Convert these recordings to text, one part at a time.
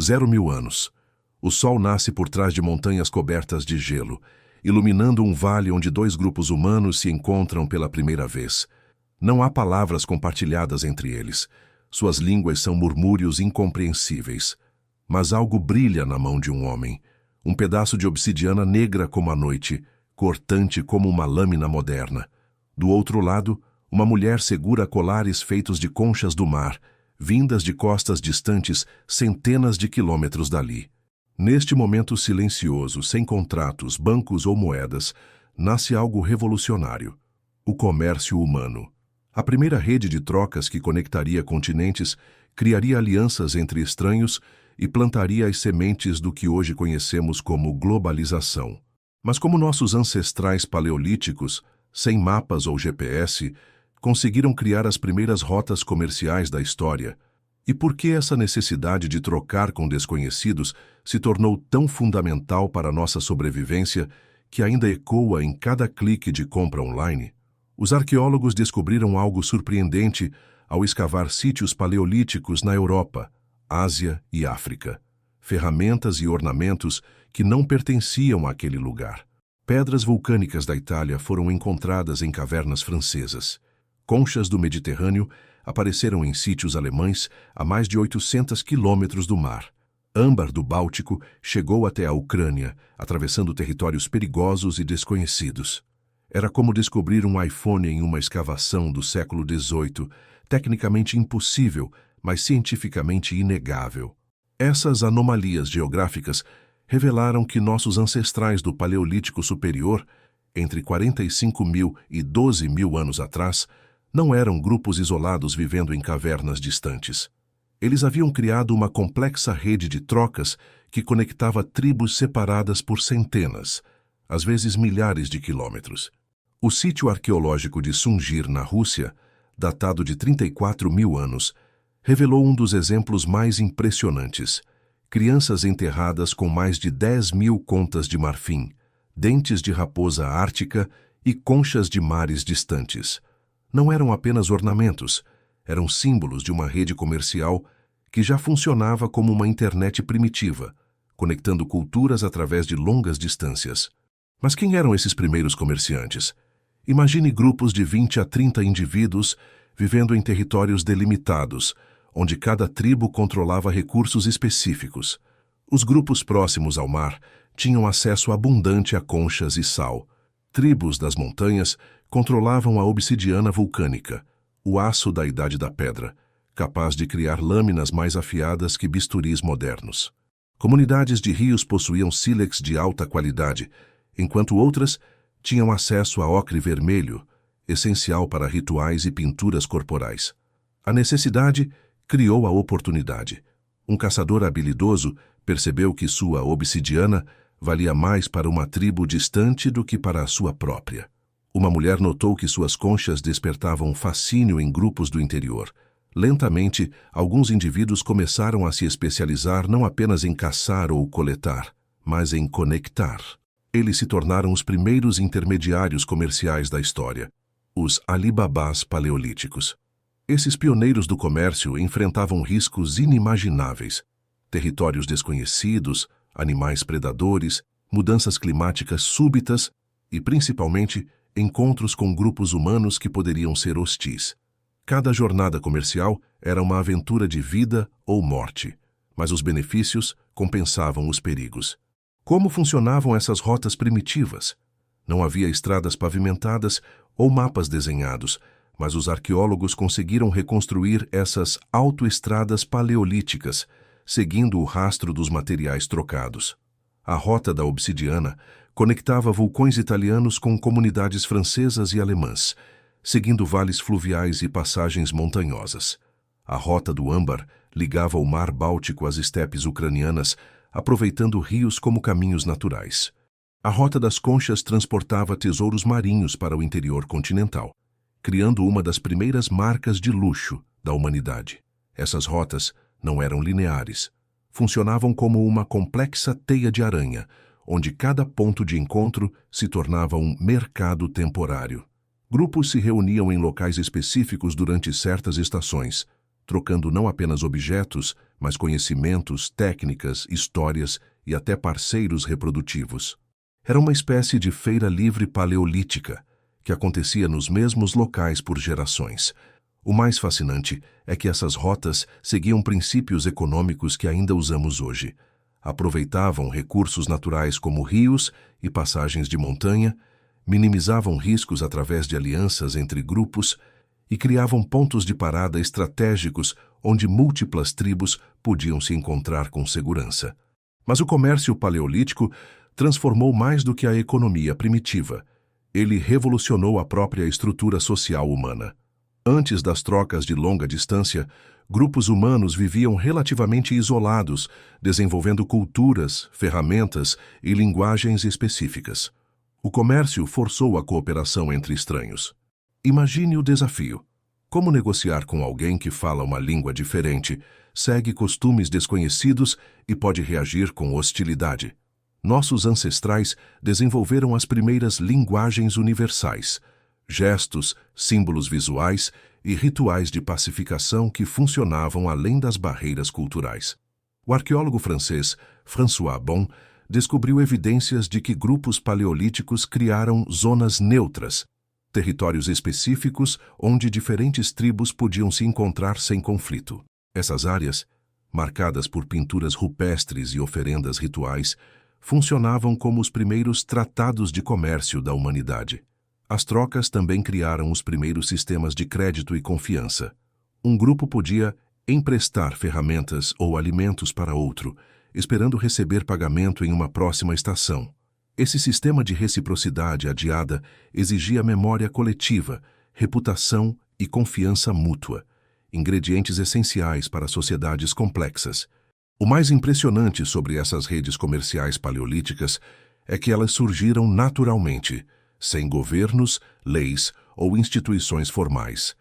0.000 anos. O Sol nasce por trás de montanhas cobertas de gelo, iluminando um vale onde dois grupos humanos se encontram pela primeira vez. Não há palavras compartilhadas entre eles. Suas línguas são murmúrios incompreensíveis. Mas algo brilha na mão de um homem. Um pedaço de obsidiana negra como a noite, cortante como uma lâmina moderna. Do outro lado, uma mulher segura colares feitos de conchas do mar, vindas de costas distantes centenas de quilômetros dali. Neste momento silencioso, sem contratos, bancos ou moedas, nasce algo revolucionário: o comércio humano. A primeira rede de trocas que conectaria continentes criaria alianças entre estranhos e plantaria as sementes do que hoje conhecemos como globalização. Mas como nossos ancestrais paleolíticos, sem mapas ou GPS, conseguiram criar as primeiras rotas comerciais da história? E por que essa necessidade de trocar com desconhecidos se tornou tão fundamental para nossa sobrevivência que ainda ecoa em cada clique de compra online? Os arqueólogos descobriram algo surpreendente ao escavar sítios paleolíticos na Europa, Ásia e África. Ferramentas e ornamentos que não pertenciam àquele lugar. Pedras vulcânicas da Itália foram encontradas em cavernas francesas. Conchas do Mediterrâneo apareceram em sítios alemães a mais de 800 quilômetros do mar. Âmbar do Báltico chegou até a Ucrânia, atravessando territórios perigosos e desconhecidos. Era como descobrir um iPhone em uma escavação do século XVIII, tecnicamente impossível, mas cientificamente inegável. Essas anomalias geográficas revelaram que nossos ancestrais do Paleolítico Superior, entre 45.000 e 12.000 anos atrás, não eram grupos isolados vivendo em cavernas distantes. Eles haviam criado uma complexa rede de trocas que conectava tribos separadas por centenas, às vezes milhares de quilômetros. O sítio arqueológico de Sungir, na Rússia, datado de 34.000 anos, revelou um dos exemplos mais impressionantes: crianças enterradas com mais de 10.000 contas de marfim, dentes de raposa ártica e conchas de mares distantes. Não eram apenas ornamentos, eram símbolos de uma rede comercial que já funcionava como uma internet primitiva, conectando culturas através de longas distâncias. Mas quem eram esses primeiros comerciantes? Imagine grupos de 20 a 30 indivíduos vivendo em territórios delimitados, onde cada tribo controlava recursos específicos. Os grupos próximos ao mar tinham acesso abundante a conchas e sal. Tribos das montanhas controlavam a obsidiana vulcânica, o aço da Idade da Pedra, capaz de criar lâminas mais afiadas que bisturis modernos. Comunidades de rios possuíam sílex de alta qualidade, enquanto outras tinham acesso a ocre vermelho, essencial para rituais e pinturas corporais. A necessidade criou a oportunidade. Um caçador habilidoso percebeu que sua obsidiana valia mais para uma tribo distante do que para a sua própria. Uma mulher notou que suas conchas despertavam fascínio em grupos do interior. Lentamente, alguns indivíduos começaram a se especializar não apenas em caçar ou coletar, mas em conectar. Eles se tornaram os primeiros intermediários comerciais da história, os Alibabás paleolíticos. Esses pioneiros do comércio enfrentavam riscos inimagináveis: territórios desconhecidos, animais predadores, mudanças climáticas súbitas e, principalmente, encontros com grupos humanos que poderiam ser hostis. Cada jornada comercial era uma aventura de vida ou morte, mas os benefícios compensavam os perigos. Como funcionavam essas rotas primitivas? Não havia estradas pavimentadas ou mapas desenhados, mas os arqueólogos conseguiram reconstruir essas autoestradas paleolíticas, seguindo o rastro dos materiais trocados. A Rota da Obsidiana conectava vulcões italianos com comunidades francesas e alemãs, seguindo vales fluviais e passagens montanhosas. A Rota do Âmbar ligava o Mar Báltico às estepes ucranianas, aproveitando rios como caminhos naturais. A Rota das Conchas transportava tesouros marinhos para o interior continental, criando uma das primeiras marcas de luxo da humanidade. Essas rotas não eram lineares. Funcionavam como uma complexa teia de aranha, onde cada ponto de encontro se tornava um mercado temporário. Grupos se reuniam em locais específicos durante certas estações, trocando não apenas objetos, mas conhecimentos, técnicas, histórias e até parceiros reprodutivos. Era uma espécie de feira livre paleolítica, que acontecia nos mesmos locais por gerações. O mais fascinante é que essas rotas seguiam princípios econômicos que ainda usamos hoje. Aproveitavam recursos naturais como rios e passagens de montanha, minimizavam riscos através de alianças entre grupos e criavam pontos de parada estratégicos onde múltiplas tribos podiam se encontrar com segurança. Mas o comércio paleolítico transformou mais do que a economia primitiva. Ele revolucionou a própria estrutura social humana. Antes das trocas de longa distância, grupos humanos viviam relativamente isolados, desenvolvendo culturas, ferramentas e linguagens específicas. O comércio forçou a cooperação entre estranhos. Imagine o desafio. Como negociar com alguém que fala uma língua diferente, segue costumes desconhecidos e pode reagir com hostilidade? Nossos ancestrais desenvolveram as primeiras linguagens universais, gestos, símbolos visuais e rituais de pacificação que funcionavam além das barreiras culturais. O arqueólogo francês François Bon descobriu evidências de que grupos paleolíticos criaram zonas neutras, territórios específicos onde diferentes tribos podiam se encontrar sem conflito. Essas áreas, marcadas por pinturas rupestres e oferendas rituais, funcionavam como os primeiros tratados de comércio da humanidade. As trocas também criaram os primeiros sistemas de crédito e confiança. Um grupo podia emprestar ferramentas ou alimentos para outro, esperando receber pagamento em uma próxima estação. Esse sistema de reciprocidade adiada exigia memória coletiva, reputação e confiança mútua, ingredientes essenciais para sociedades complexas. O mais impressionante sobre essas redes comerciais paleolíticas é que elas surgiram naturalmente, sem governos, leis ou instituições formais.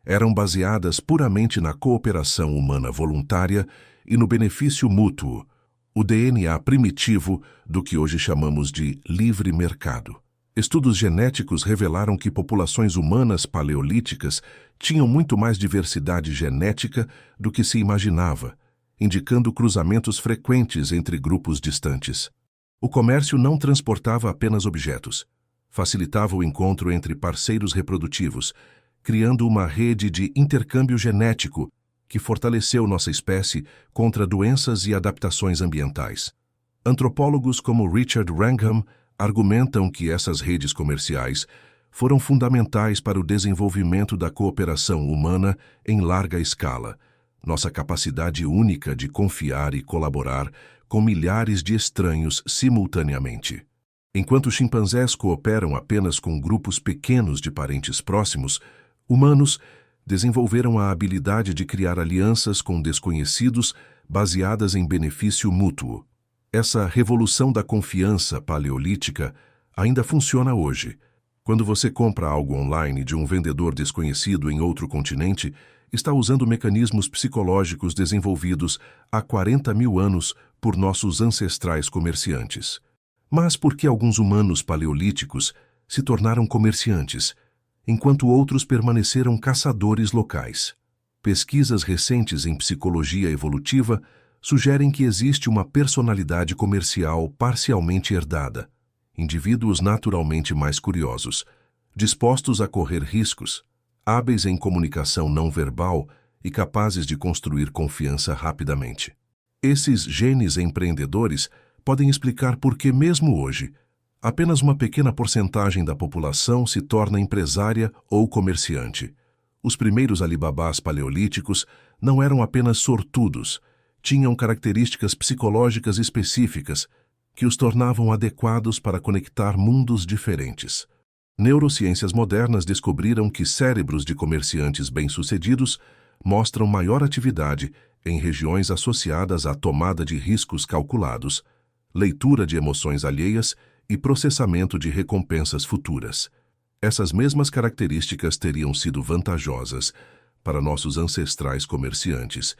Eram baseadas puramente na cooperação humana voluntária e no benefício mútuo, o DNA primitivo do que hoje chamamos de livre mercado. Estudos genéticos revelaram que populações humanas paleolíticas tinham muito mais diversidade genética do que se imaginava, indicando cruzamentos frequentes entre grupos distantes. O comércio não transportava apenas objetos. Facilitava o encontro entre parceiros reprodutivos, criando uma rede de intercâmbio genético que fortaleceu nossa espécie contra doenças e adaptações ambientais. Antropólogos como Richard Wrangham argumentam que essas redes comerciais foram fundamentais para o desenvolvimento da cooperação humana em larga escala, nossa capacidade única de confiar e colaborar com milhares de estranhos simultaneamente. Enquanto chimpanzés cooperam apenas com grupos pequenos de parentes próximos, humanos desenvolveram a habilidade de criar alianças com desconhecidos baseadas em benefício mútuo. Essa revolução da confiança paleolítica ainda funciona hoje. Quando você compra algo online de um vendedor desconhecido em outro continente, está usando mecanismos psicológicos desenvolvidos há 40 mil anos por nossos ancestrais comerciantes. Mas por que alguns humanos paleolíticos se tornaram comerciantes, enquanto outros permaneceram caçadores locais? Pesquisas recentes em psicologia evolutiva sugerem que existe uma personalidade comercial parcialmente herdada, indivíduos naturalmente mais curiosos, dispostos a correr riscos, hábeis em comunicação não verbal e capazes de construir confiança rapidamente. Esses genes empreendedores podem explicar por que, mesmo hoje, apenas uma pequena porcentagem da população se torna empresária ou comerciante. Os primeiros Alibabás paleolíticos não eram apenas sortudos, tinham características psicológicas específicas que os tornavam adequados para conectar mundos diferentes. Neurociências modernas descobriram que cérebros de comerciantes bem-sucedidos mostram maior atividade em regiões associadas à tomada de riscos calculados, leitura de emoções alheias e processamento de recompensas futuras. Essas mesmas características teriam sido vantajosas para nossos ancestrais comerciantes,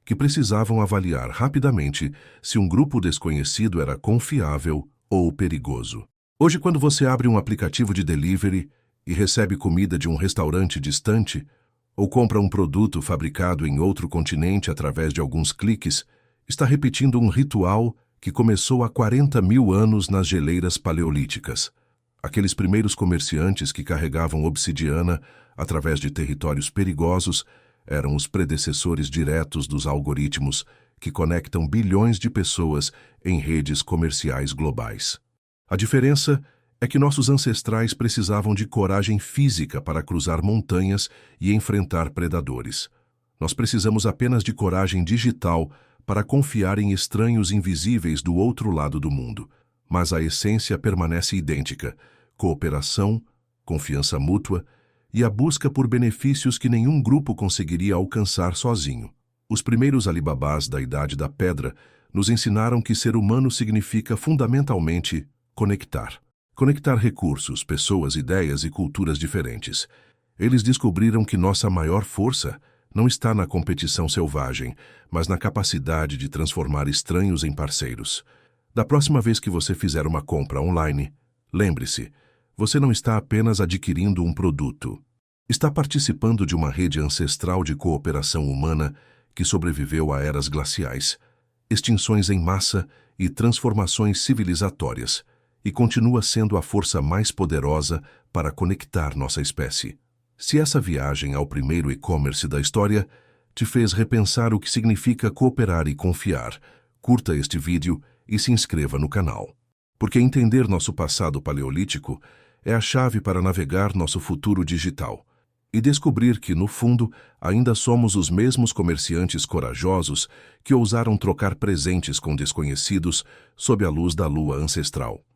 que precisavam avaliar rapidamente se um grupo desconhecido era confiável ou perigoso. Hoje, quando você abre um aplicativo de delivery e recebe comida de um restaurante distante, ou compra um produto fabricado em outro continente através de alguns cliques, está repetindo um ritual que começou há 40 mil anos nas geleiras paleolíticas. Aqueles primeiros comerciantes que carregavam obsidiana através de territórios perigosos eram os predecessores diretos dos algoritmos que conectam bilhões de pessoas em redes comerciais globais. A diferença é que nossos ancestrais precisavam de coragem física para cruzar montanhas e enfrentar predadores. Nós precisamos apenas de coragem digital para confiar em estranhos invisíveis do outro lado do mundo. Mas a essência permanece idêntica: cooperação, confiança mútua e a busca por benefícios que nenhum grupo conseguiria alcançar sozinho. Os primeiros Alibabás da Idade da Pedra nos ensinaram que ser humano significa fundamentalmente conectar. Conectar recursos, pessoas, ideias e culturas diferentes. Eles descobriram que nossa maior força não está na competição selvagem, mas na capacidade de transformar estranhos em parceiros. Da próxima vez que você fizer uma compra online, lembre-se, você não está apenas adquirindo um produto. Está participando de uma rede ancestral de cooperação humana que sobreviveu a eras glaciais, extinções em massa e transformações civilizatórias, e continua sendo a força mais poderosa para conectar nossa espécie. Se essa viagem ao primeiro e-commerce da história te fez repensar o que significa cooperar e confiar, curta este vídeo e se inscreva no canal. Porque entender nosso passado paleolítico é a chave para navegar nosso futuro digital e descobrir que, no fundo, ainda somos os mesmos comerciantes corajosos que ousaram trocar presentes com desconhecidos sob a luz da lua ancestral.